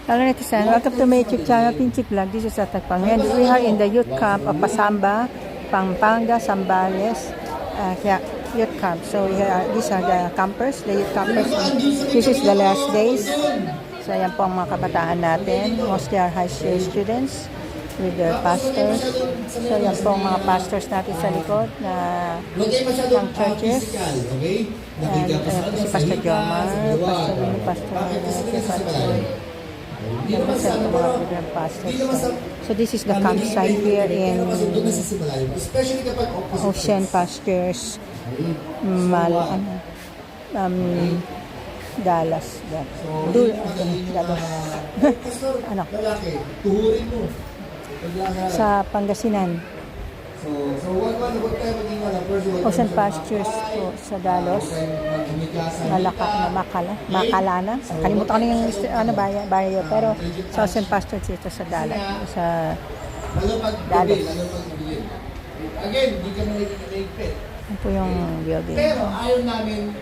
Hello netizen, welcome to my YouTube channel, Pinchi Vlog. This is Atakpang. And we are in the youth camp of Pasamba, Pampanga, Zambales, youth camp. So these are the campers, the youth campers. This is the last days. So ayan po ang mga kabataan natin. Mostly are high school students with their pastors. So ayan po ang mga pastors natin sa likod na ng churches. And si Pastor Jomar, Pastor Lino, Pastor So this is the campsite here in Ocean Pastures, Dallas. Ano? Sa Pangasinan. Ocean Pastures po sa Dalos. Makalana. Kalimutan ko na yung bayo. Pero sa Ocean Pastures ito sa Dalos. Sa Dalos. Yan po yung building.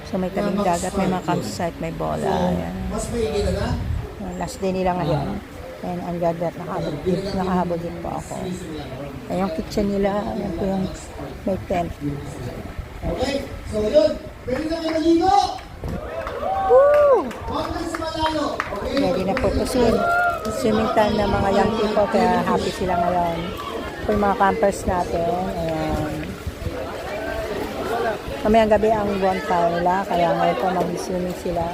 So may tabing dagat, may mga campsite, may bola. Yan. Last day nila ngayon. And I'm glad that nakahabol din po ako. Ayan yung kitchen nila. Ayan po yung may tent. Okay, so yun. Pwede na kayo maligo! Woo! Huwag na sa malalo. Okay? Ready na po kasi swimming time ng mga young people kaya happy sila ngayon. Po yung mga campers natin. Ayan. Kamayang gabi ang bonfire nila kaya ngayon po mag-swimming sila.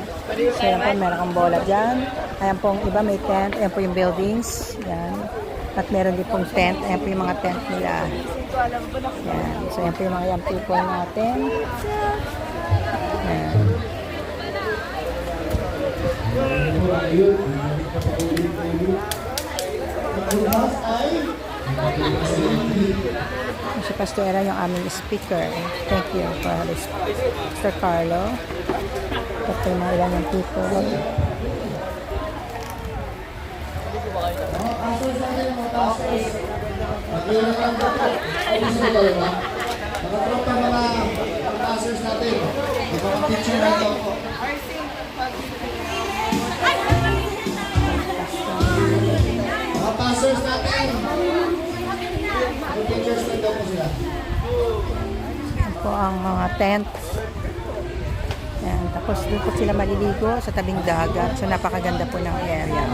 So ayan po, meron kang bola dyan. Ayan po ang iba may tent. Ayan po yung buildings. Ayan. At meron din pong tent. Ayan po yung mga tent nila. Ayan. So ayan po yung mga young people natin. Ayan. Si Pastor Era yung aming speaker. Thank you for this, Mr. Carlo. Ito yung mga ilan yung people. Yan po ang mga tent. Yan. Tapos doon po sila maliligo sa tabing dagat. So napakaganda po ng area.